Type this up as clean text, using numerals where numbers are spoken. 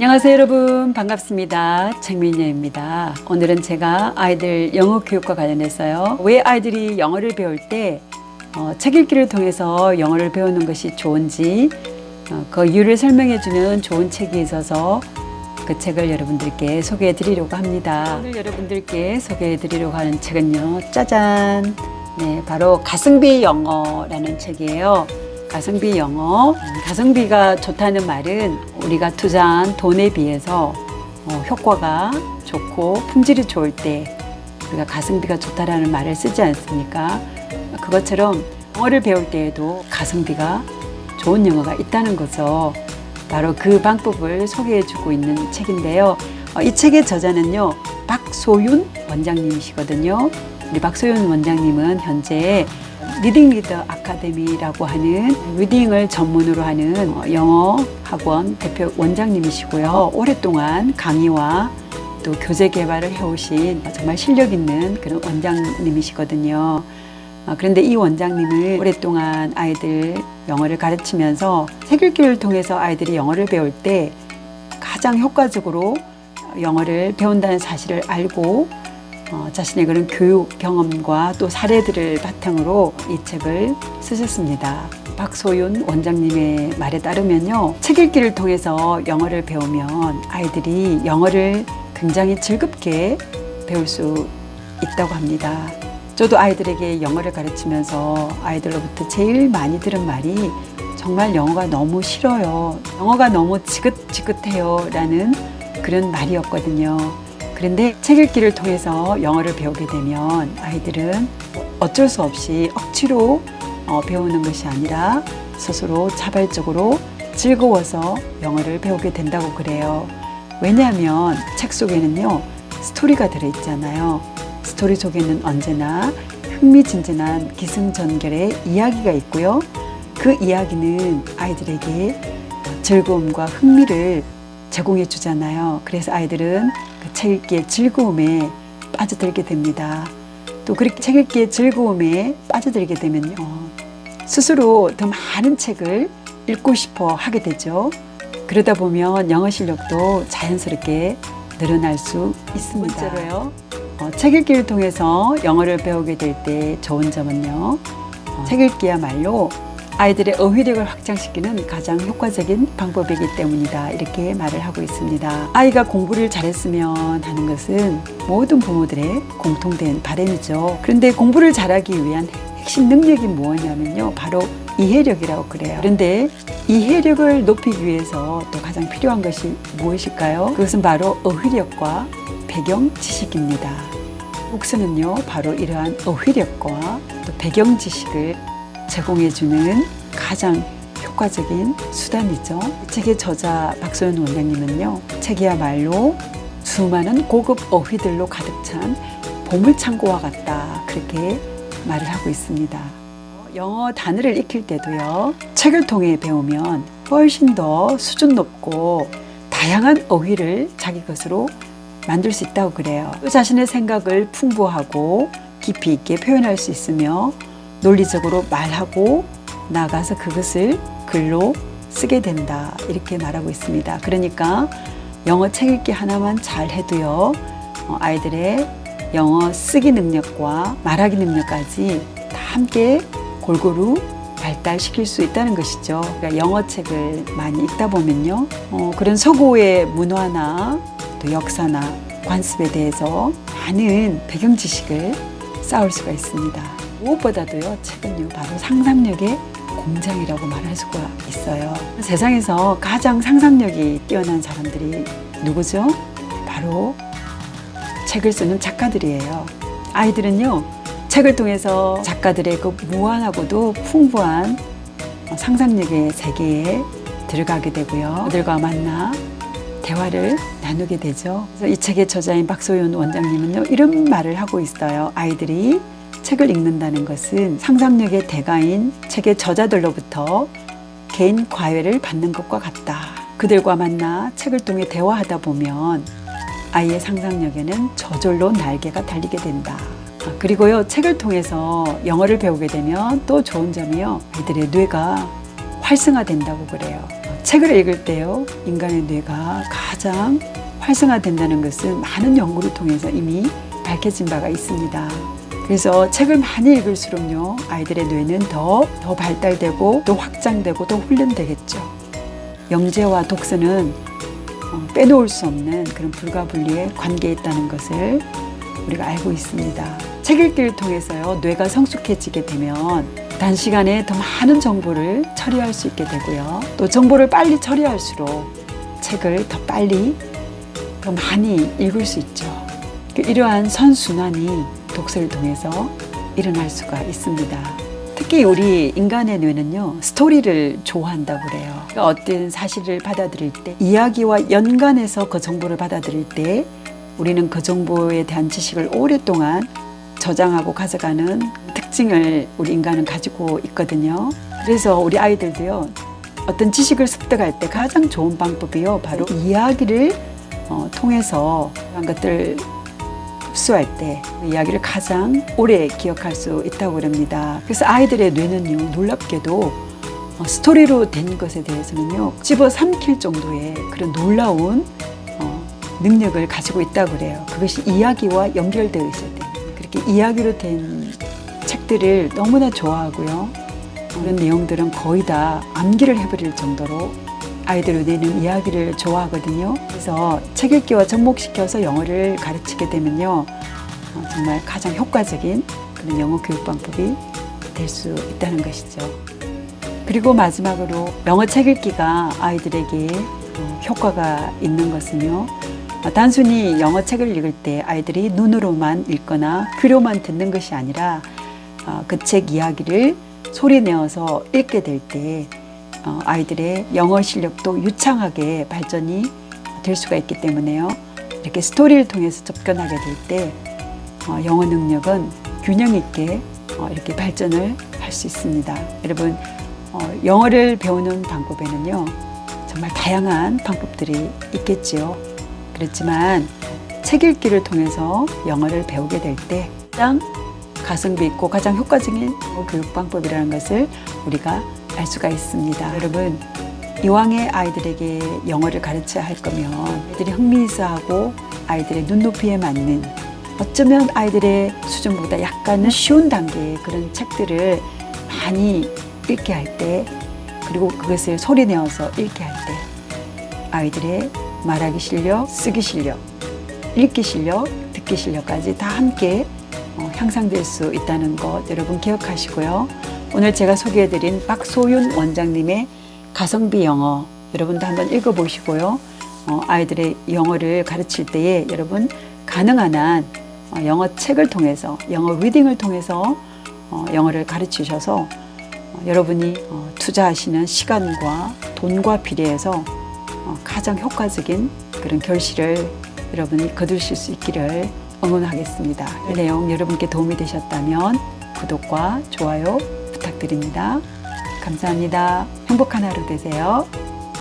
안녕하세요 여러분, 반갑습니다. 책민녀입니다. 오늘은 제가 아이들 영어 교육과 관련해서요, 왜 아이들이 영어를 배울 때 책 읽기를 통해서 영어를 배우는 것이 좋은지 그 이유를 설명해 주는 좋은 책이 있어서 그 책을 여러분들께 소개해 드리려고 합니다. 오늘 여러분들께 소개해 드리려고 하는 책은요, 짜잔! 네, 바로 가성비 영어라는 책이에요. 가성비 영어. 가성비가 좋다는 말은 우리가 투자한 돈에 비해서 효과가 좋고 품질이 좋을 때 우리가 가성비가 좋다라는 말을 쓰지 않습니까? 그것처럼 영어를 배울 때에도 가성비가 좋은 영어가 있다는 거죠. 바로 그 방법을 소개해주고 있는 책인데요. 이 책의 저자는요, 박소윤 원장님이시거든요. 우리 박소윤 원장님은 현재 리딩 리더 아카데미라고 하는 리딩을 전문으로 하는 영어 학원 대표 원장님이시고요. 오랫동안 강의와 또 교재 개발을 해오신 정말 실력 있는 그런 원장님이시거든요. 그런데 이 원장님은 오랫동안 아이들 영어를 가르치면서 책 읽기를 통해서 아이들이 영어를 배울 때 가장 효과적으로 영어를 배운다는 사실을 알고 자신의 그런 교육 경험과 또 사례들을 바탕으로 이 책을 쓰셨습니다. 박소윤 원장님의 말에 따르면요, 책 읽기를 통해서 영어를 배우면 아이들이 영어를 굉장히 즐겁게 배울 수 있다고 합니다. 저도 아이들에게 영어를 가르치면서 아이들로부터 제일 많이 들은 말이 정말 영어가 너무 싫어요. 영어가 너무 지긋지긋해요 라는 그런 말이었거든요. 그런데 책 읽기를 통해서 영어를 배우게 되면 아이들은 어쩔 수 없이 억지로 배우는 것이 아니라 스스로 자발적으로 즐거워서 영어를 배우게 된다고 그래요. 왜냐하면 책 속에는요, 스토리가 들어있잖아요. 스토리 속에는 언제나 흥미진진한 기승전결의 이야기가 있고요. 그 이야기는 아이들에게 즐거움과 흥미를 제공해 주잖아요. 그래서 아이들은 그 책 읽기의 즐거움에 빠져들게 됩니다. 또 그렇게 책 읽기의 즐거움에 빠져들게 되면요, 스스로 더 많은 책을 읽고 싶어 하게 되죠. 그러다 보면 영어 실력도 자연스럽게 늘어날 수 있습니다. 두 번째로요, 책 읽기를 통해서 영어를 배우게 될 때 좋은 점은요, 책 읽기야말로 아이들의 어휘력을 확장시키는 가장 효과적인 방법이기 때문이다, 이렇게 말을 하고 있습니다. 아이가 공부를 잘했으면 하는 것은 모든 부모들의 공통된 바람이죠. 그런데 공부를 잘하기 위한 핵심 능력이 무엇이냐면요, 바로 이해력이라고 그래요. 그런데 이해력을 높이기 위해서 또 가장 필요한 것이 무엇일까요? 그것은 바로 어휘력과 배경 지식입니다. 독서는요, 바로 이러한 어휘력과 또 배경 지식을 제공해주는 가장 효과적인 수단이죠. 이 책의 저자 박소윤 원장님은요, 책이야말로 수많은 고급 어휘들로 가득 찬 보물창고와 같다, 그렇게 말을 하고 있습니다. 영어 단어를 익힐 때도요, 책을 통해 배우면 훨씬 더 수준 높고 다양한 어휘를 자기 것으로 만들 수 있다고 그래요. 또 자신의 생각을 풍부하고 깊이 있게 표현할 수 있으며 논리적으로 말하고 나가서 그것을 글로 쓰게 된다, 이렇게 말하고 있습니다. 그러니까 영어 책 읽기 하나만 잘 해도요, 아이들의 영어 쓰기 능력과 말하기 능력까지 다 함께 골고루 발달시킬 수 있다는 것이죠. 그러니까 영어 책을 많이 읽다 보면요, 그런 서구의 문화나 또 역사나 관습에 대해서 많은 배경 지식을 쌓을 수가 있습니다. 무엇보다도요, 책은요, 바로 상상력의 공장이라고 말할 수가 있어요. 세상에서 가장 상상력이 뛰어난 사람들이 누구죠? 바로 책을 쓰는 작가들이에요. 아이들은요, 책을 통해서 작가들의 그 무한하고도 풍부한 상상력의 세계에 들어가게 되고요, 그들과 만나 대화를 나누게 되죠. 그래서 이 책의 저자인 박소윤 원장님은요, 이런 말을 하고 있어요. 아이들이 책을 읽는다는 것은 상상력의 대가인 책의 저자들로부터 개인 과외를 받는 것과 같다. 그들과 만나 책을 통해 대화하다 보면 아이의 상상력에는 저절로 날개가 달리게 된다. 그리고요, 책을 통해서 영어를 배우게 되면 또 좋은 점이요, 아이들의 뇌가 활성화된다고 그래요. 책을 읽을 때요, 인간의 뇌가 가장 활성화된다는 것은 많은 연구를 통해서 이미 밝혀진 바가 있습니다. 그래서 책을 많이 읽을수록요, 아이들의 뇌는 더 발달되고 또 확장되고 또 훈련되겠죠. 영재와 독서는 빼놓을 수 없는 그런 불가분리의 관계에 있다는 것을 우리가 알고 있습니다. 책 읽기를 통해서요, 뇌가 성숙해지게 되면 단시간에 더 많은 정보를 처리할 수 있게 되고요. 또 정보를 빨리 처리할수록 책을 더 빨리 더 많이 읽을 수 있죠. 이러한 선순환이 독서를 통해서 일어날 수가 있습니다. 특히 우리 인간의 뇌는요, 스토리를 좋아한다고 그래요. 그러니까 어떤 사실을 받아들일 때, 이야기와 연관해서 그 정보를 받아들일 때 우리는 그 정보에 대한 지식을 오랫동안 저장하고 가져가는 특징을 우리 인간은 가지고 있거든요. 그래서 우리 아이들도요, 어떤 지식을 습득할 때 가장 좋은 방법이요, 바로 이야기를 통해서 그런 것들을 흡수할 때 이야기를 가장 오래 기억할 수 있다고 그럽니다. 그래서 아이들의 뇌는요, 놀랍게도 스토리로 된 것에 대해서는요, 집어삼킬 정도의 그런 놀라운 능력을 가지고 있다고 그래요. 그것이 이야기와 연결되어 있어야 돼요. 그렇게 이야기로 된 책들을 너무나 좋아하고요. 그런 내용들은 거의 다 암기를 해버릴 정도로 아이들의 뇌는 이야기를 좋아하거든요. 그래서 책 읽기와 접목시켜서 영어를 가르치게 되면요, 정말 가장 효과적인 그런 영어 교육 방법이 될 수 있다는 것이죠. 그리고 마지막으로 영어 책 읽기가 아이들에게 효과가 있는 것은요, 단순히 영어 책을 읽을 때 아이들이 눈으로만 읽거나 귀로만 듣는 것이 아니라 그 책 이야기를 소리 내어서 읽게 될 때 아이들의 영어 실력도 유창하게 발전이 될 수가 있기 때문에요. 이렇게 스토리를 통해서 접근하게 될 때 영어 능력은 균형 있게 이렇게 발전을 할 수 있습니다. 여러분, 영어를 배우는 방법에는요, 정말 다양한 방법들이 있겠지요. 그렇지만 책 읽기를 통해서 영어를 배우게 될 때 가장 가성비 있고 가장 효과적인 교육 방법이라는 것을 우리가 알 수가 있습니다. 여러분, 이왕에 아이들에게 영어를 가르쳐야 할 거면 아이들이 흥미있어하고 아이들의 눈높이에 맞는, 어쩌면 아이들의 수준보다 약간은 쉬운 단계의 그런 책들을 많이 읽게 할 때, 그리고 그것을 소리 내어서 읽게 할 때 아이들의 말하기 실력, 쓰기 실력, 읽기 실력, 듣기 실력까지 다 함께 향상될 수 있다는 것 여러분 기억하시고요. 오늘 제가 소개해드린 박소윤 원장님의 가성비 영어, 여러분도 한번 읽어보시고요. 아이들의 영어를 가르칠 때에 여러분 가능한 한 영어 책을 통해서, 영어 리딩을 통해서 영어를 가르치셔서 여러분이 투자하시는 시간과 돈과 비례해서 가장 효과적인 그런 결실을 여러분이 거두실 수 있기를 응원하겠습니다. 이 내용 여러분께 도움이 되셨다면 구독과 좋아요 부탁드립니다. 감사합니다. 행복한 하루 되세요.